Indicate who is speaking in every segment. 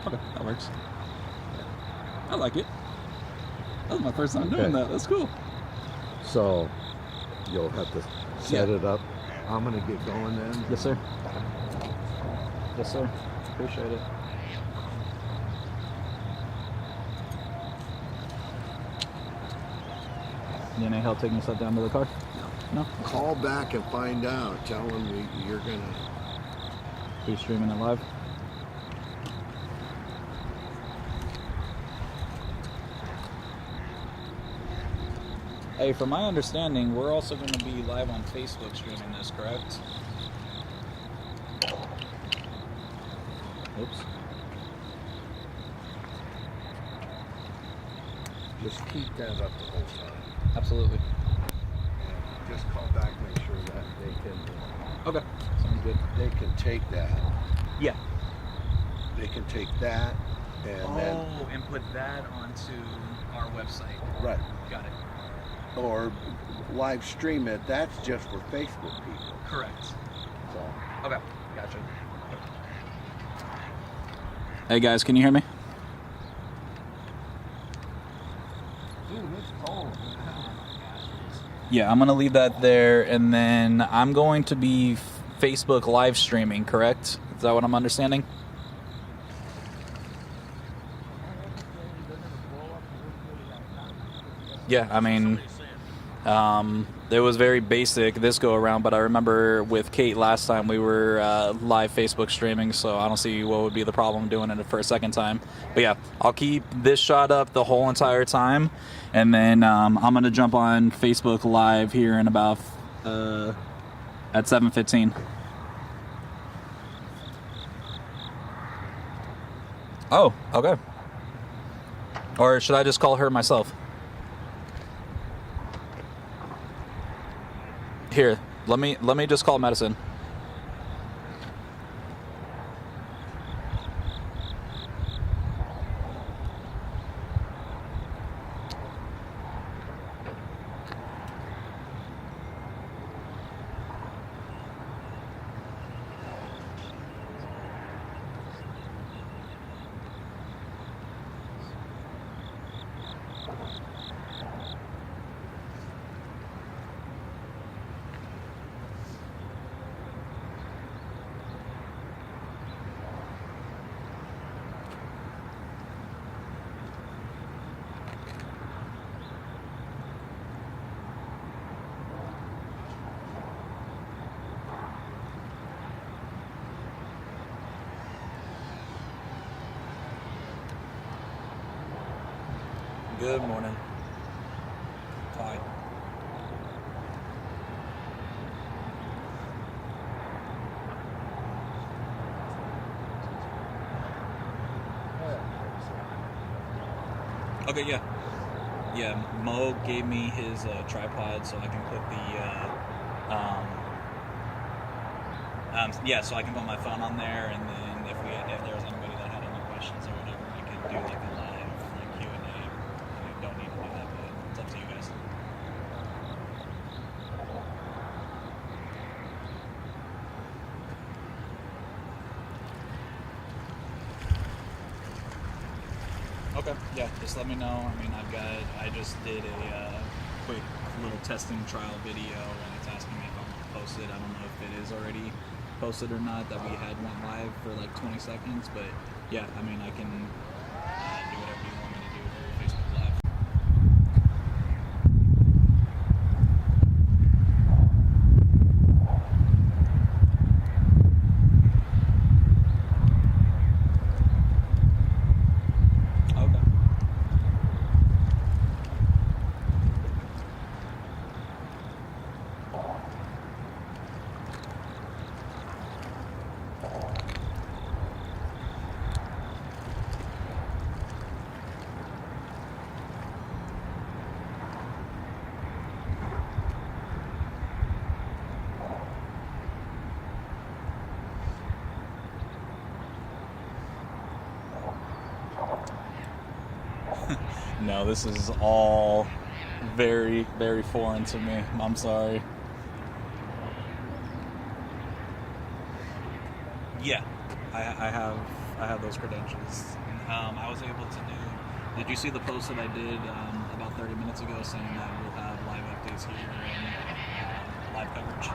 Speaker 1: Okay, that works. I like it. That was my first time doing that. That's cool.
Speaker 2: So you'll have to set it up. I'm gonna get going then.
Speaker 1: Yes, sir. Yes, sir. Appreciate it. You need help taking yourself down to the car? No?
Speaker 2: Call back and find out. Tell them you're gonna
Speaker 1: be streaming it live. Hey, from my understanding, we're also going to be live on Facebook streaming this, correct? Oops.
Speaker 2: just keep that up the whole time.
Speaker 1: Absolutely.
Speaker 2: And just call back, make sure that they can.
Speaker 1: Okay. Sounds good.
Speaker 2: They can take that.
Speaker 1: Yeah.
Speaker 2: They can take that and then.
Speaker 1: Oh, and put that onto our website.
Speaker 2: Right.
Speaker 1: Got it.
Speaker 2: Or live stream it. That's just for Facebook people.
Speaker 1: Correct.
Speaker 2: So.
Speaker 1: Okay. Gotcha. Hey guys, can you hear me?
Speaker 2: Dude, it's cold.
Speaker 1: Yeah, I'm gonna leave that there, and then I'm going to be Facebook live streaming, correct? Is that what I'm understanding? Yeah, I mean, it was very basic this go around, but I remember with Kate last time we were live Facebook streaming, so I don't see what would be the problem doing it for a second time. But yeah, I'll keep this shot up the whole entire time, and then I'm gonna jump on Facebook live here in about at 7:15. Oh, okay. Or should I just call her myself? Here, let me just call Madison. Good morning. Hi. Okay, yeah. Yeah, Mo gave me his tripod so I can put the yeah, so I can put my phone on there, and then if there was anybody that had any questions or whatever, we could do like a live like Q&A. You don't need to do that, but it's up to you guys. Okay, yeah, just let me know. I mean, I just did a quick little testing trial video, and it's asking me if I'm posted. I don't know if it is already posted or not, that we had one live for like 20 seconds, but yeah, I mean, I can do whatever you want me to do for Facebook Live. No, this is all very, very foreign to me. I'm sorry. Yeah, I have have those credentials. I was able to do. Did you see the post that I did about 30 minutes ago saying that we'll have live updates here and live coverage?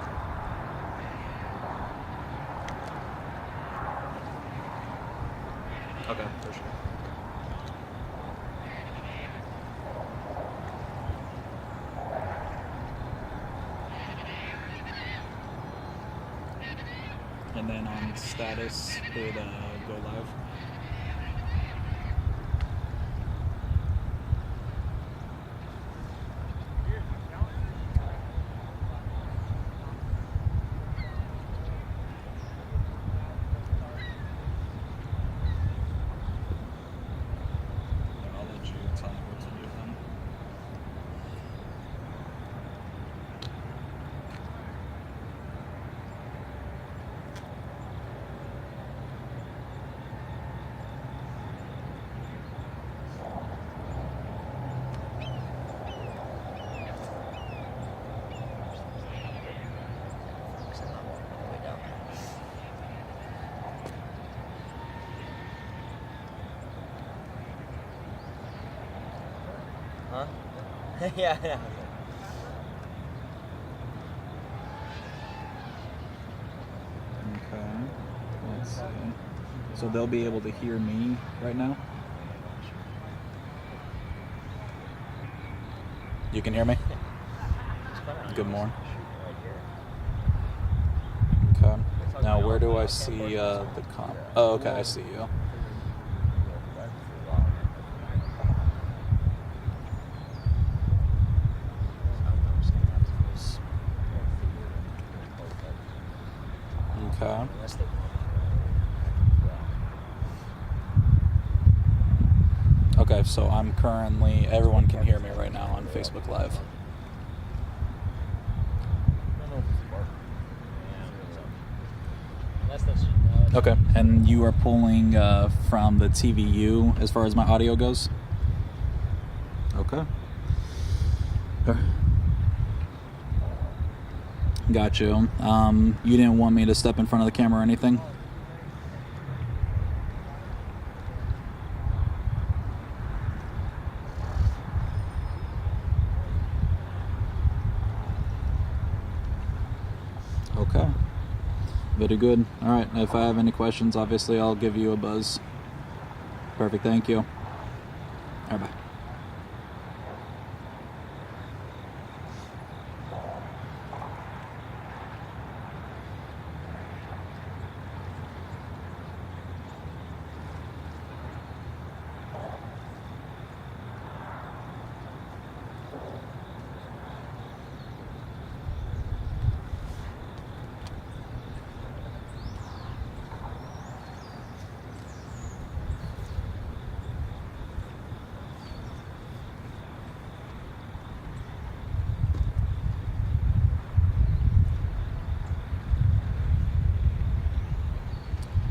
Speaker 1: Okay, for sure. And then on status, hit go live. I'll let you tell me what to do then.
Speaker 3: Huh? Yeah.
Speaker 1: Okay, let's see. So they'll be able to hear me right now? You can hear me? Good morning. Okay. Now where do I see the comp? Oh, okay, I see you. Okay. Okay, so I'm currently, everyone can hear me right now on Facebook Live. Okay, and you are pulling from the TVU as far as my audio goes? Okay. Got you. You didn't want me to step in front of the camera or anything? Okay. Very good. All right. If I have any questions, obviously I'll give you a buzz. Perfect. Thank you. All right, bye.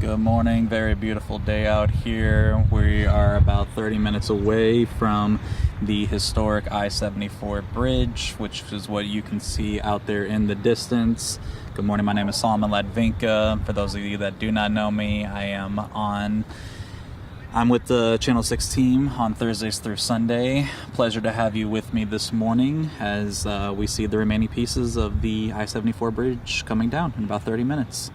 Speaker 1: Good morning, very beautiful day out here. We are about 30 minutes away from the historic I-74 bridge, which is what you can see out there in the distance. Good morning, my name is Salman Ladvinka. For those of you that do not know me, I'm with the Channel 6 team on Thursdays through Sunday. Pleasure to have you with me this morning as we see the remaining pieces of the I-74 bridge coming down in about 30 minutes.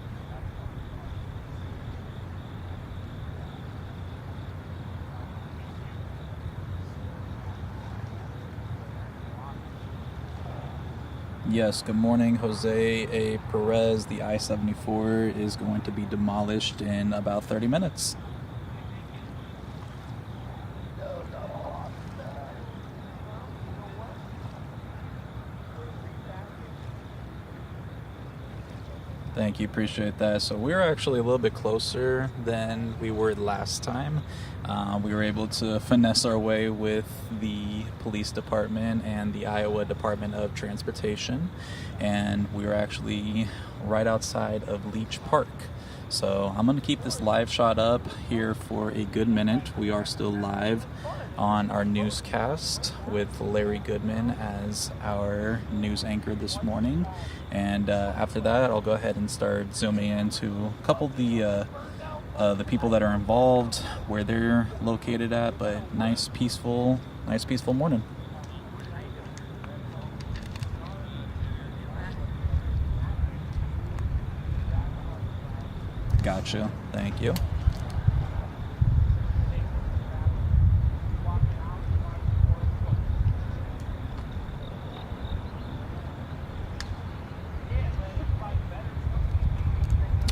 Speaker 1: Yes, good morning, Jose A. Perez. The I-74 is going to be demolished in about 30 minutes. Thank you, appreciate that. So we're actually a little bit closer than we were last time. We were able to finesse our way with the police department and the Iowa Department of Transportation, and we were actually right outside of Leech Park. So I'm going to keep this live shot up here for a good minute. We are still live on our newscast with Larry Goodman as our news anchor this morning, and after that I'll go ahead and start zooming into a couple of the the people that are involved, where they're located at, but nice peaceful morning. Gotcha. Thank you.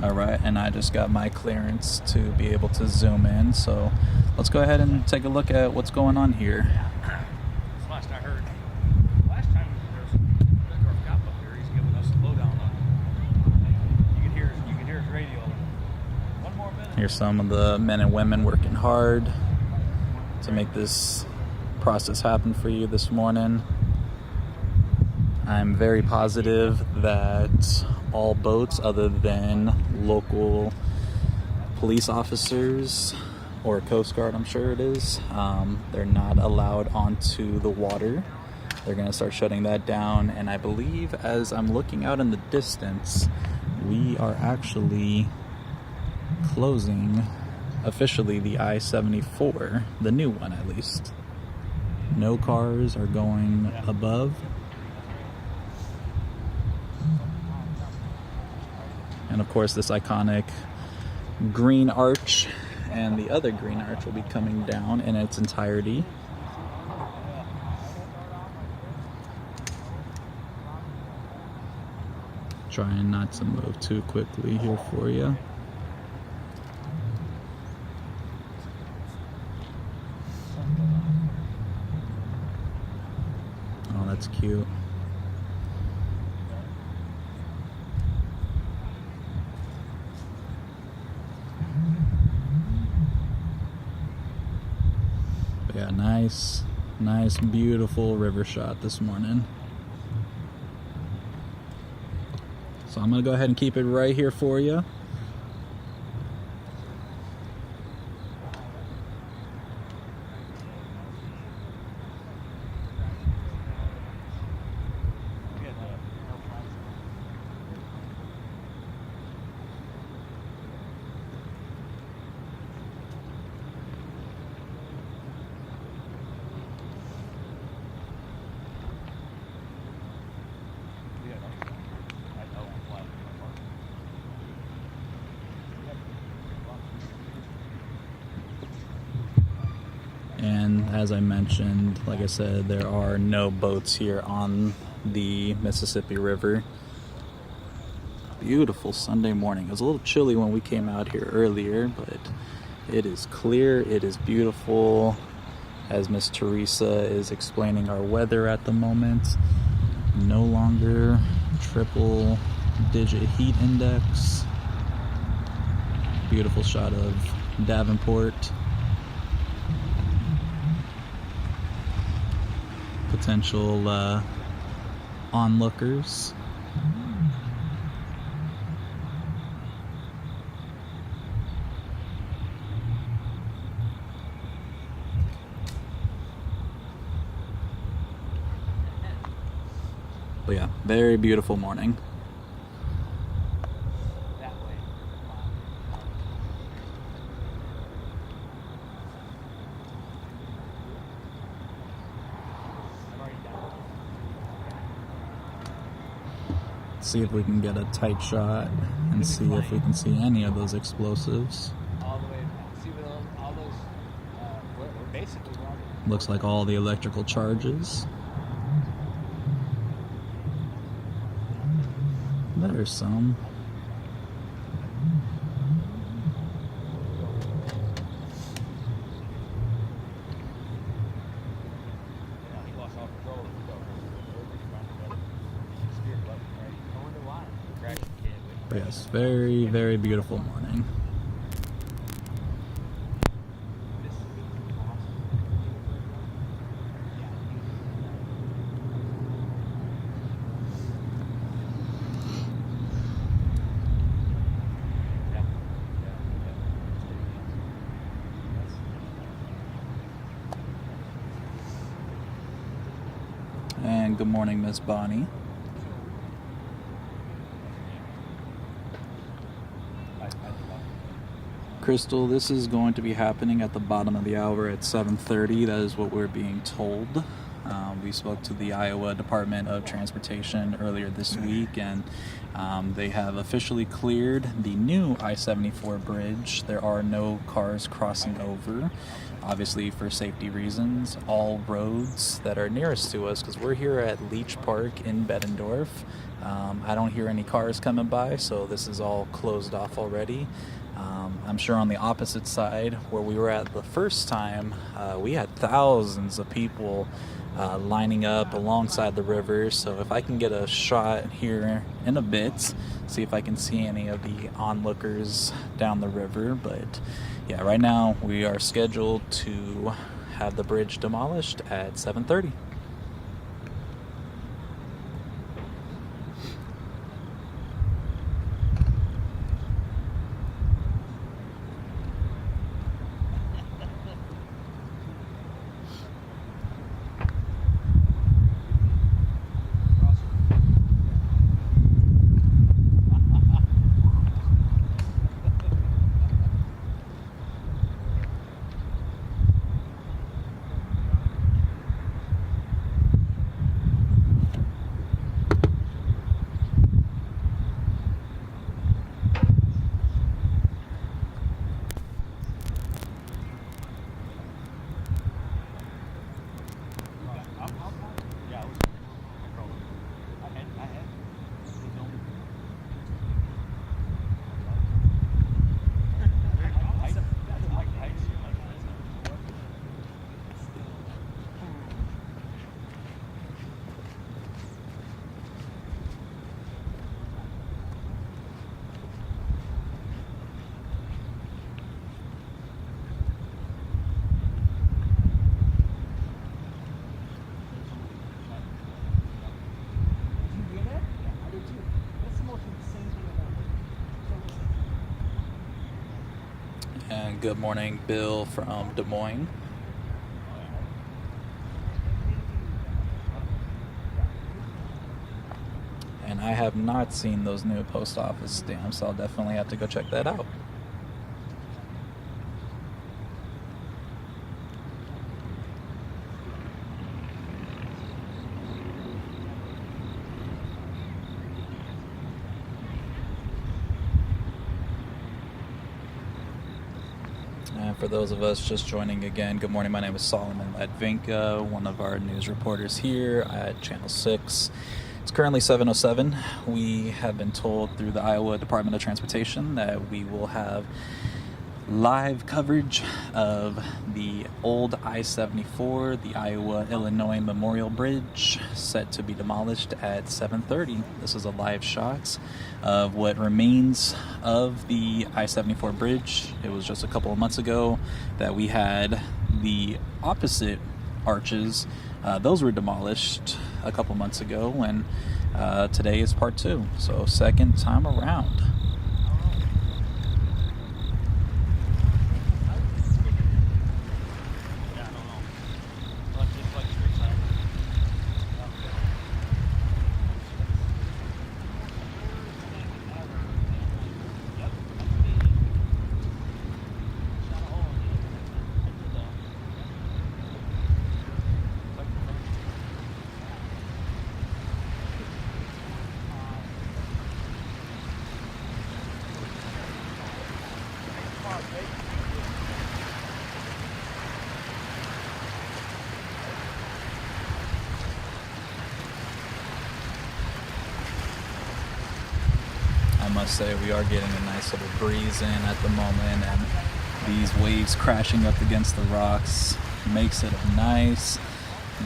Speaker 1: All right, and I just got my clearance to be able to zoom in, so let's go ahead and take a look at what's going on here.
Speaker 3: That's last I heard. Last time there's Mr. Cop up here, he's giving us a lowdown on. You can hear his radio. 1 more minute.
Speaker 1: Here's some of the men and women working hard to make this process happen for you this morning. I'm very positive that all boats other than local police officers or Coast Guard, I'm sure it is, they're not allowed onto the water. They're going to start shutting that down, and I believe as I'm looking out in the distance, we are actually closing officially the I-74, the new one at least. No cars are going above. And of course this iconic green arch and the other green arch will be coming down in its entirety. Trying not to move too quickly here for you. Oh, that's cute. Yeah, nice, beautiful river shot this morning. So I'm gonna go ahead and keep it right here for you. And as I mentioned, like I said, there are no boats here on the Mississippi River. Beautiful Sunday morning. It was a little chilly when we came out here earlier, but it is clear, it is beautiful. As Miss Teresa is explaining our weather at the moment, no longer triple digit heat index. Beautiful shot of Davenport. Potential onlookers. But yeah, very beautiful morning. See if we can get a tight shot and see if we can see any of those explosives.
Speaker 3: All the way, see all those, we're basically running.
Speaker 1: Looks like all the electrical charges. There's some. But yes, very, very beautiful morning. And good morning, Miss Bonnie. Crystal, this is going to be happening at the bottom of the hour at 7:30. That is what we're being told. We spoke to the Iowa Department of Transportation earlier this week, and they have officially cleared the new I-74 bridge. There are no cars crossing over, obviously for safety reasons. All roads that are nearest to us, because we're here at Leach Park in Bettendorf, I don't hear any cars coming by, so this is all closed off already. I'm sure on the opposite side, where we were at the first time, we had thousands of people lining up alongside the river. So if I can get a shot here in a bit, see if I can see any of the onlookers down the river. But yeah, right now we are scheduled to have the bridge demolished at 7:30. And good morning, Bill from Des Moines. And I have not seen those new post office stamps, so I'll definitely have to go check that out. And for those of us just joining again, good morning. My name is Solomon Ladvinka, one of our news reporters here at Channel 6. It's currently 7:07. We have been told through the Iowa Department of Transportation that we will have live coverage of the old I-74, the Iowa-Illinois Memorial Bridge, set to be demolished at 7:30. This is a live shot of what remains of the I-74 bridge. It was just a couple of months ago that we had the opposite arches. Those were demolished a couple months ago, and today is part two. So second time around. I must say we are getting a nice little breeze in at the moment, and these waves crashing up against the rocks makes it a nice,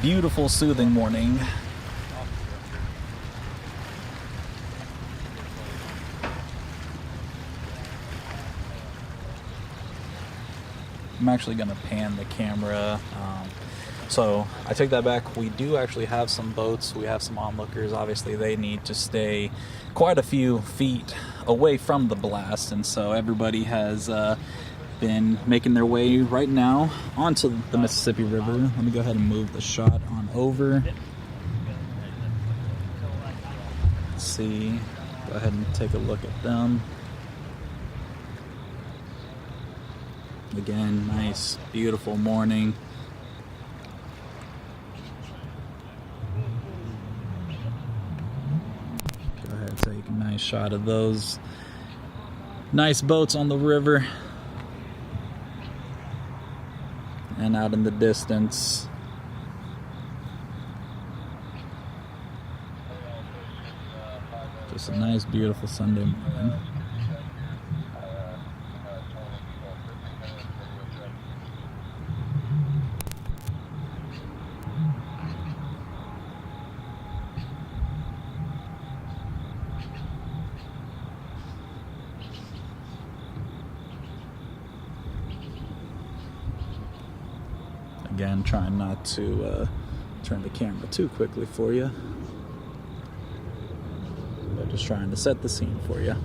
Speaker 1: beautiful, soothing morning. I'm actually going to pan the camera. So I take that back. We do actually have some boats. We have some onlookers. Obviously, they need to stay quite a few feet away from the blast, and so everybody has been making their way right now onto the Mississippi River. Let me go ahead and move the shot on over. Let's see. Go ahead and take a look at them. Again, nice, beautiful morning. Go ahead and take a nice shot of those nice boats on the river. And out in the distance, just a nice, beautiful Sunday morning. Again, trying not to turn the camera too quickly for you, but just trying to set the scene for you.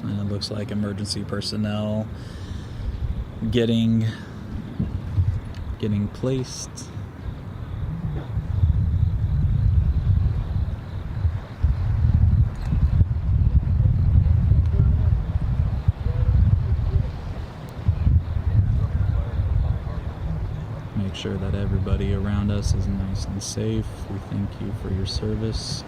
Speaker 1: And it looks like emergency personnel getting placed. Make sure that everybody around us is nice and safe. We thank you for your service.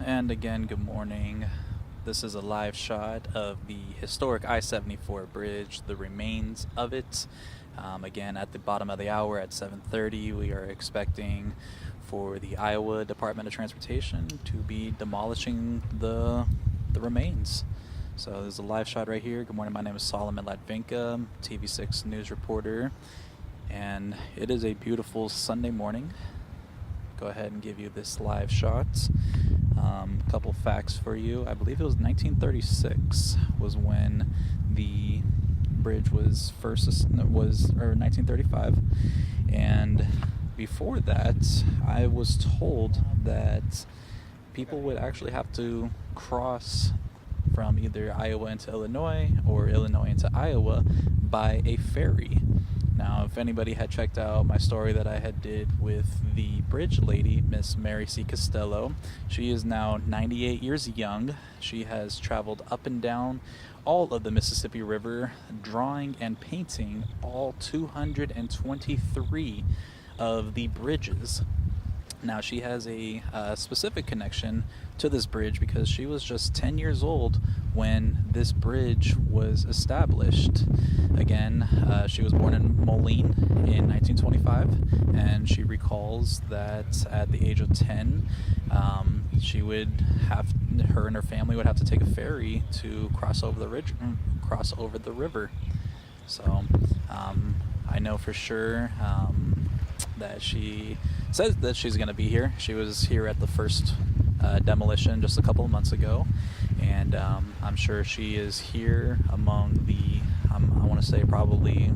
Speaker 1: And again, good morning. This is a live shot of the historic I-74 bridge, the remains of it. Again, at the bottom of the hour at 7:30, we are expecting for the Iowa Department of Transportation to be demolishing the remains. So there's a live shot right here. Good morning, my name is Solomon Latvinka, TV6 news reporter, and it is a beautiful Sunday morning. Go ahead and give you this live shot. A couple facts for you. I believe it was 1936 was when the bridge was or 1935, and before that, I was told that people would actually have to cross from either Iowa into Illinois or Illinois into Iowa by a ferry. Now, if anybody had checked out my story that I had did with the bridge lady, Miss Mary C. Costello, she is now 98 years young. She has traveled up and down all of the Mississippi River, drawing and painting all 223 of the bridges. Now, she has a specific connection to this bridge because she was just 10 years old when this bridge was established. Again, she was born in Moline in 1925, and she recalls that at the age of 10, her and her family would have to take a ferry to cross over the river. So, I know for sure that she says that she's going to be here. She was here at the first demolition just a couple of months ago, and I'm sure she is here among the, I want to say probably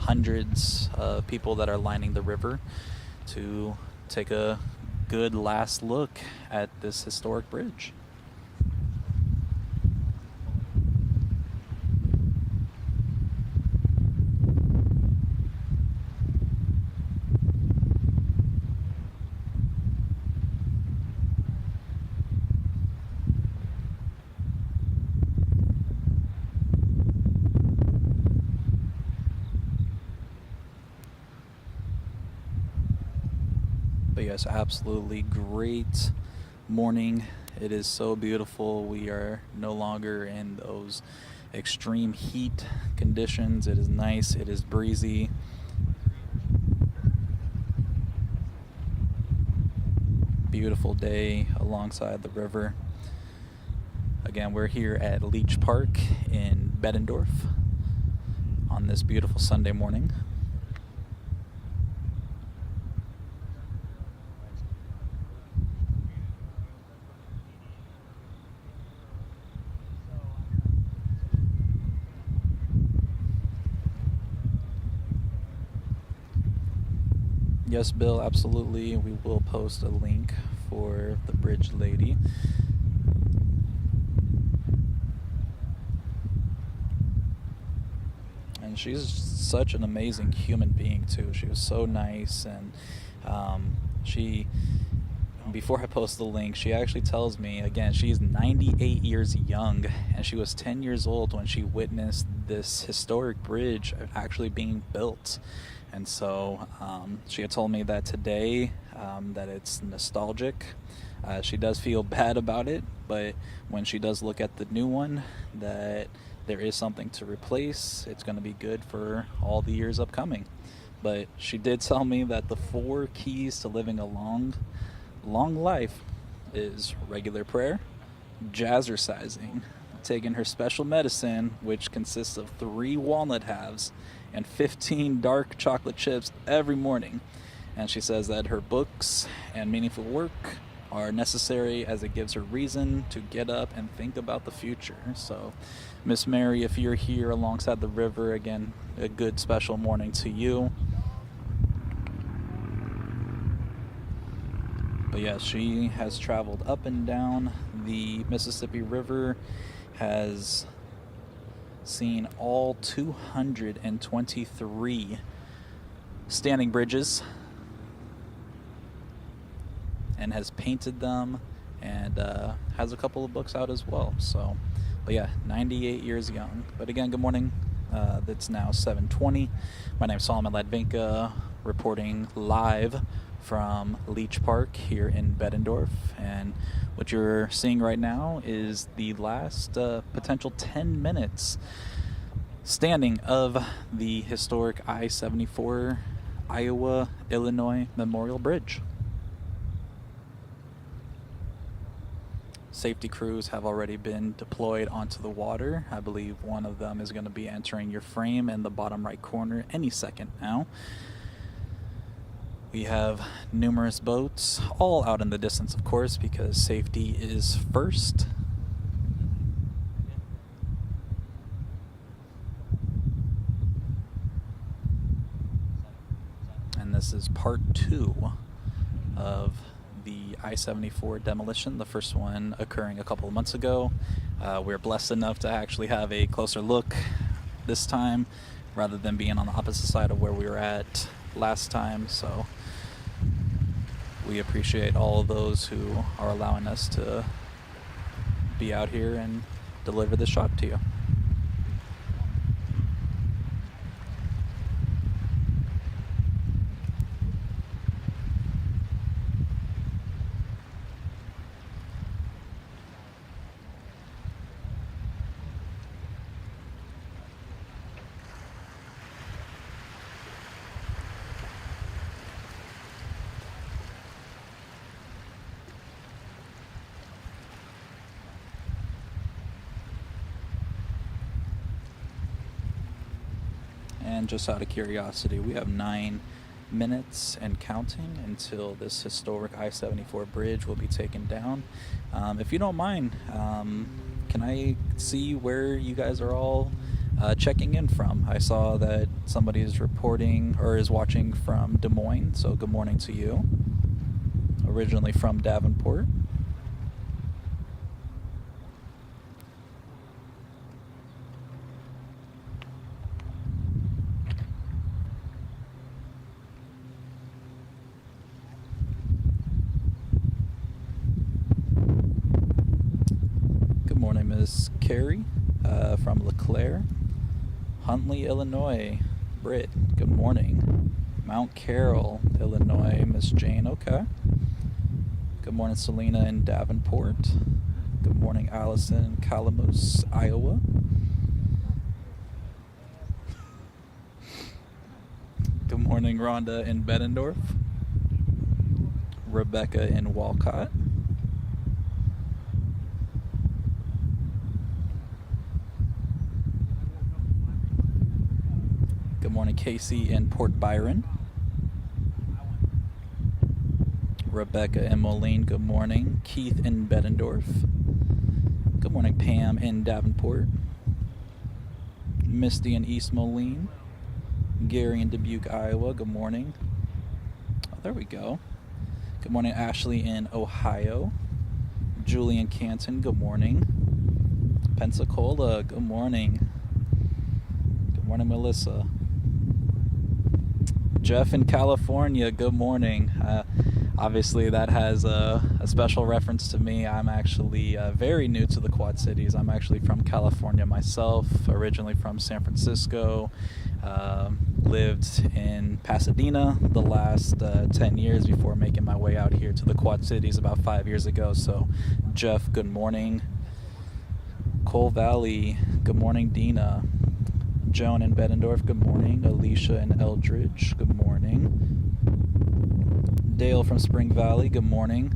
Speaker 1: hundreds of people that are lining the river to take a good last look at this historic bridge. But yes, absolutely great morning. It is so beautiful. We are no longer in those extreme heat conditions. It is nice. It is breezy. Beautiful day alongside the river. Again, we're here at Leach Park in Bettendorf on this beautiful Sunday morning. Yes, Bill, absolutely. We will post a link for the bridge lady. And she's such an amazing human being, too. She was so nice, and before I post the link, she actually tells me, again, she's 98 years young, and she was 10 years old when she witnessed this historic bridge actually being built. And so she had told me that today that it's nostalgic. She does feel bad about it, but when she does look at the new one, that there is something to replace. It's going to be good for all the years upcoming. But she did tell me that the 4 keys to living a long life is regular prayer, jazzercising, taking her special medicine, which consists of 3 walnut halves and 15 dark chocolate chips every morning. And she says that her books and meaningful work are necessary as it gives her reason to get up and think about the future. So, Miss Mary, if you're here alongside the river, again, a good special morning to you. But yes, she has traveled up and down the Mississippi River, has seen all 223 standing bridges, and has painted them, and has a couple of books out as well. So, but yeah, 98 years young. But again, good morning. It's now 7:20. My name is Solomon Latvinka, reporting live from Leech Park here in Bettendorf. And what you're seeing right now is the last potential 10 minutes standing of the historic I-74 Iowa-Illinois Memorial Bridge. Safety crews have already been deployed onto the water. I believe one of them is going to be entering your frame in the bottom right corner any second now. We have numerous boats, all out in the distance, of course, because safety is first. And this is part 2 of the I-74 demolition, the first one occurring a couple of months ago. We're blessed enough to actually have a closer look this time, rather than being on the opposite side of where we were at last time. So we appreciate all of those who are allowing us to be out here and deliver this shot to you. And just out of curiosity, we have 9 minutes and counting until this historic I-74 bridge will be taken down. If you don't mind, can I see where you guys are all checking in from? I saw that somebody is reporting or is watching from Des Moines, so good morning to you. Originally from Davenport. Miss Carrie from LeClaire. Huntley, Illinois. Britt, good morning. Mount Carroll, Illinois. Miss Jane, okay. Good morning, Selena in Davenport. Good morning, Allison in Calamus, Iowa. Good morning, Rhonda in Bettendorf. Rebecca in Walcott. Good morning, Casey in Port Byron. Rebecca in Moline, good morning. Keith in Bettendorf. Good morning, Pam in Davenport. Misty in East Moline. Gary in Dubuque, Iowa, good morning. Oh, there we go. Good morning, Ashley in Ohio. Julie in Canton, good morning. Pensacola, good morning. Good morning, Melissa. Jeff in California, good morning. Obviously that has a special reference to me. I'm actually very new to the Quad Cities. I'm actually from California myself, originally from San Francisco. Lived in Pasadena the last 10 years before making my way out here to the Quad Cities about 5 years ago. So Jeff, good morning. Cole Valley, good morning. Dina. Joan in Bettendorf, good morning. Alicia in Eldridge, good morning. Dale from Spring Valley, good morning.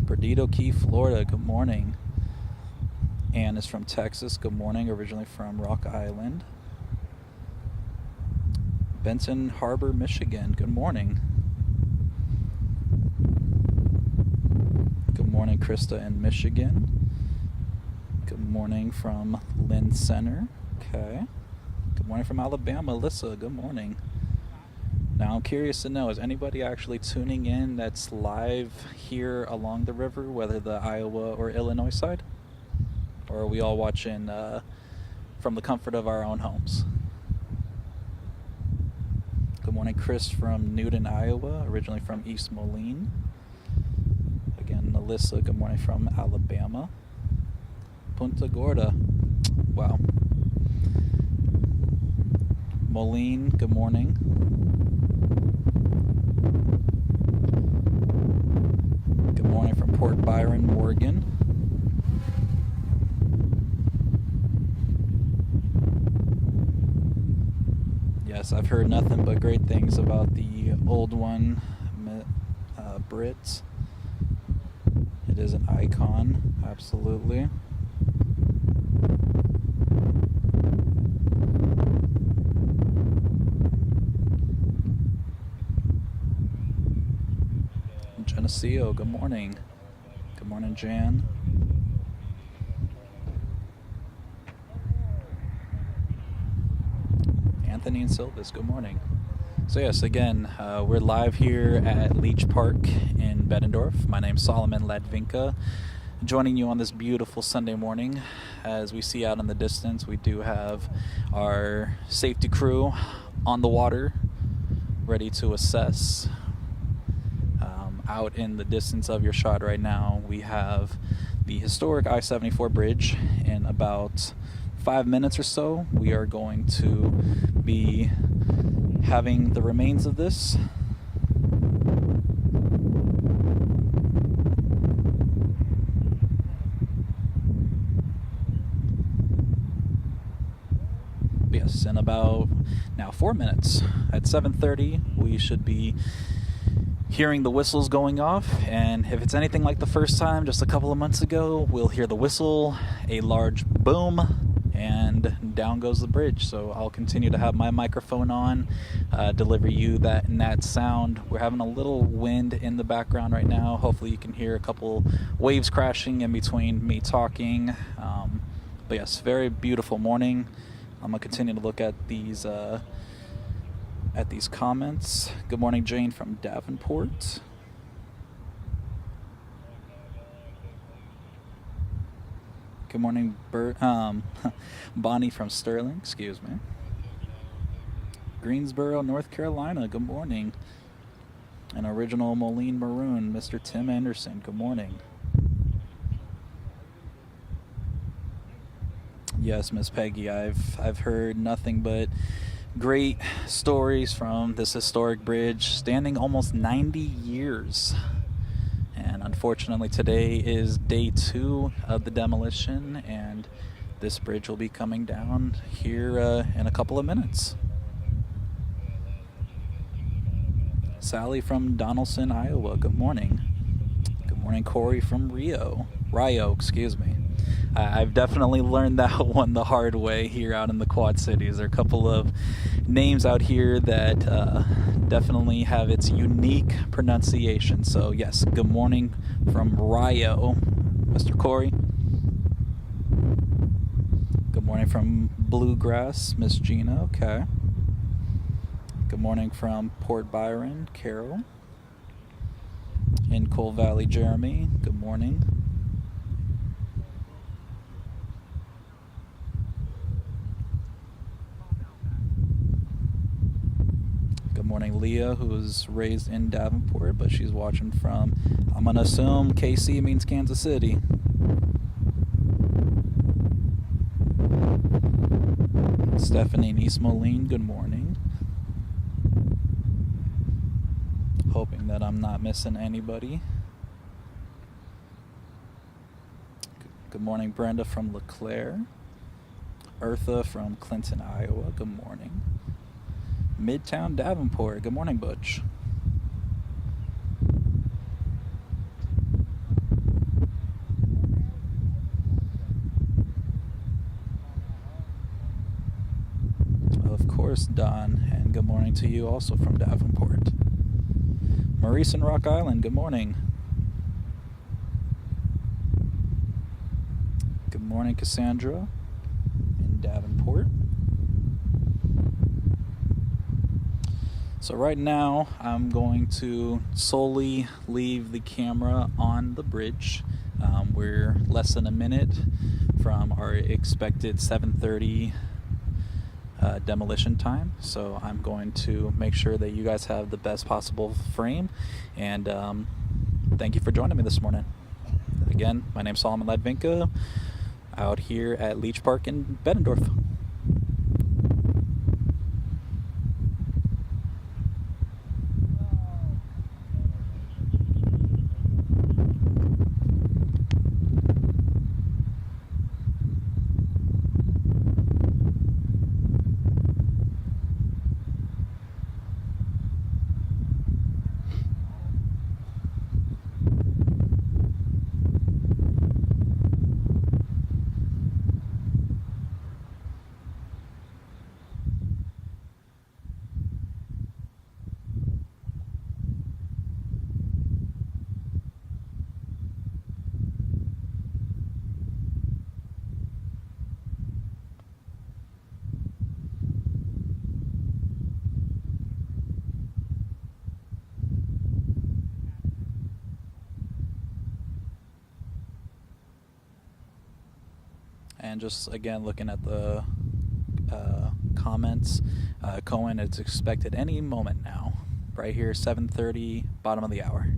Speaker 1: Perdido Key, Florida, good morning. Ann is from Texas, good morning, originally from Rock Island. Benton Harbor, Michigan, good morning. Good morning, Krista in Michigan. Good morning from Lynn Center. Okay. Good morning from Alabama. Alyssa, good morning. Now I'm curious to know, is anybody actually tuning in that's live here along the river, whether the Iowa or Illinois side? Or are we all watching from the comfort of our own homes? Good morning, Chris from Newton, Iowa, originally from East Moline. Again, Alyssa, good morning from Alabama. Punta Gorda. Wow. Moline, good morning. Port Byron, Morgan. Yes, I've heard nothing but great things about the old one, Brits. It is an icon, absolutely. Geneseo, good morning. Good morning, Jan. Anthony and Silvis, good morning. So yes, again, we're live here at Leech Park in Bettendorf. My name's Solomon Ladvinka, joining you on this beautiful Sunday morning. As we see out in the distance, we do have our safety crew on the water, ready to assess. Out in the distance of your shot right now, we have the historic I-74 bridge. In about 5 minutes or so, we are going to be having the remains of this. Yes, in about now 4 minutes, at 7:30, we should be hearing the whistles going off, and if it's anything like the first time, just a couple of months ago, we'll hear the whistle, a large boom, and down goes the bridge. So I'll continue to have my microphone on, deliver you that sound. We're having a little wind in the background right now. Hopefully you can hear a couple waves crashing in between me talking. But yes, very beautiful morning. I'm gonna continue to look at these comments. Good morning, Jane from Davenport. Good morning, Bonnie from Sterling, excuse me. Greensboro, North Carolina, good morning. An original Moline Maroon, Mr. Tim Anderson, good morning. Yes, Miss Peggy, I've heard nothing but great stories from this historic bridge, standing almost 90 years. And unfortunately, today is day 2 of the demolition, and this bridge will be coming down here in a couple of minutes. Sally from Donaldson, Iowa, good morning. Good morning, Corey from Rio, excuse me. I've definitely learned that one the hard way here out in the Quad Cities. There are a couple of names out here that definitely have its unique pronunciation. So yes, good morning from Rio, Mr. Corey. Good morning from Bluegrass, Miss Gina, okay. Good morning from Port Byron, Carol. In Coal Valley, Jeremy, good morning. Good morning, Leah, who was raised in Davenport, but she's watching from, I'm going to assume KC means Kansas City. Stephanie in East Moline, good morning. Hoping that I'm not missing anybody. Good morning, Brenda from LeClaire. Eartha from Clinton, Iowa, good morning. Midtown Davenport, good morning, Butch. Of course, Don, and good morning to you also from Davenport. Maurice in Rock Island, good morning. Good morning, Cassandra in Davenport. So right now, I'm going to solely leave the camera on the bridge. We're less than a minute from our expected 7:30 demolition time, so I'm going to make sure that you guys have the best possible frame, and thank you for joining me this morning. Again, my name's Solomon Ladvinka, out here at Leech Park in Bettendorf. And just again looking at the comments, Cohen is expected any moment now. Right here, 7:30, bottom of the hour.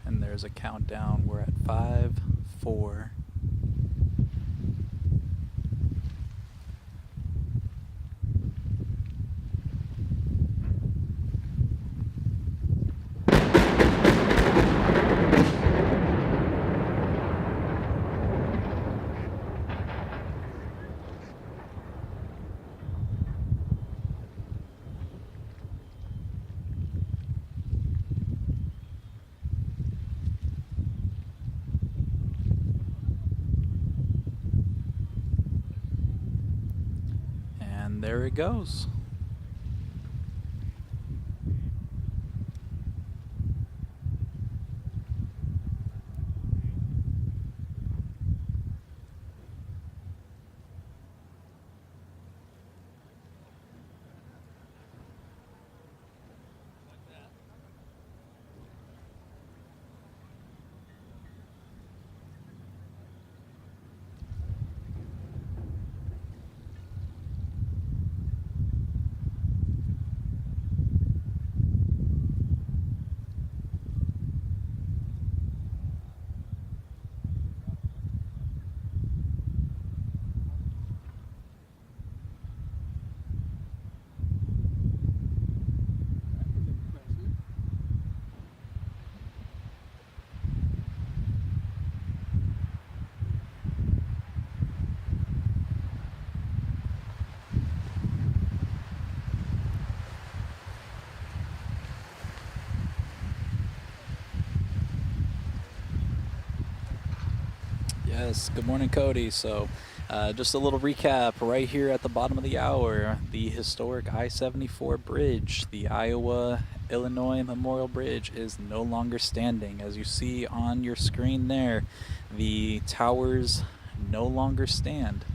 Speaker 1: And there's a countdown. We're at 5, 4. And there it goes. Yes, good morning, Cody. So, just a little recap right here at the bottom of the hour. The historic I-74 bridge, the Iowa-Illinois Memorial Bridge, is no longer standing. As you see on your screen there, the towers no longer stand.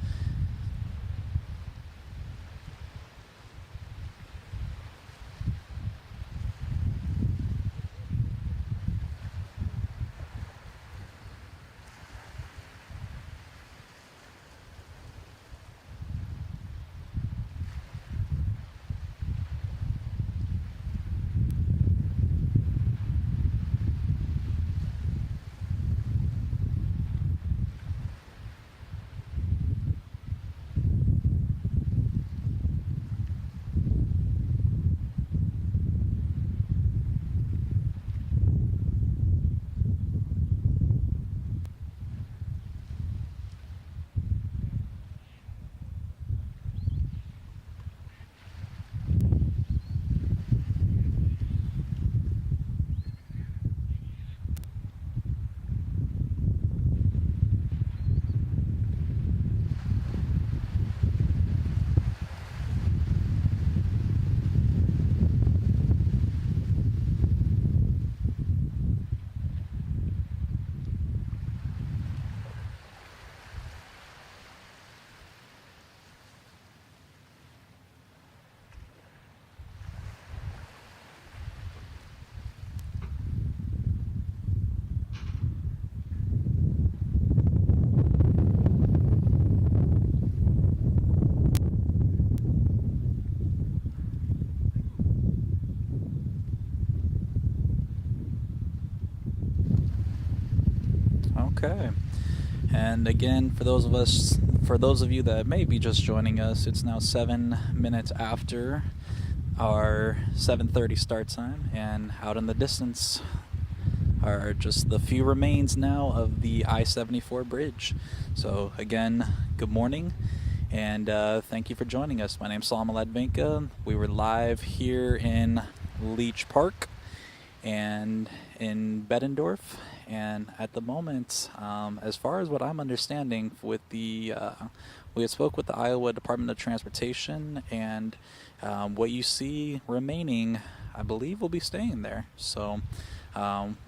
Speaker 1: Okay. And again, for those of you that may be just joining us, it's now 7 minutes after our 7:30 start time, and out in the distance are just the few remains now of the I-74 bridge. So again, good morning, and thank you for joining us. My name's Salama Ladvinka. We were live here in Leech Park and in Bettendorf, and at the moment, as far as what I'm understanding, with we had spoke with the Iowa Department of Transportation, and what you see remaining, I believe, will be staying there. So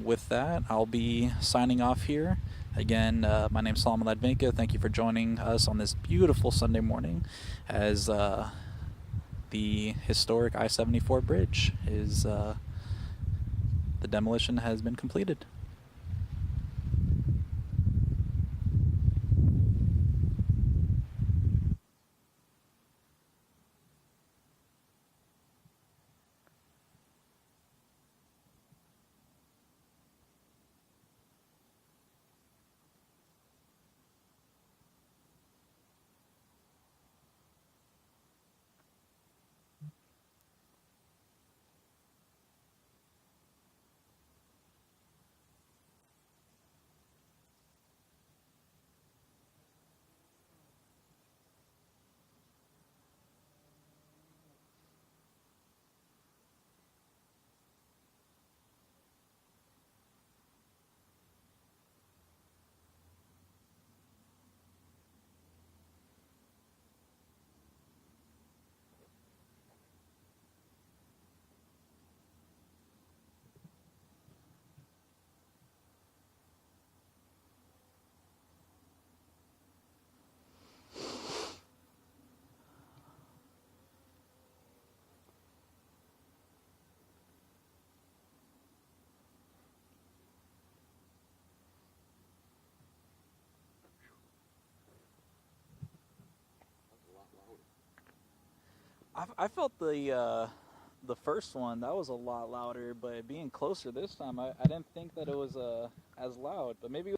Speaker 1: with that, I'll be signing off here. Again, my name's Salama Ladvinka. Thank you for joining us on this beautiful Sunday morning as the historic I-74 bridge is the demolition has been completed. I felt the first one, that was a lot louder, but being closer this time, I didn't think that it was as loud, but maybe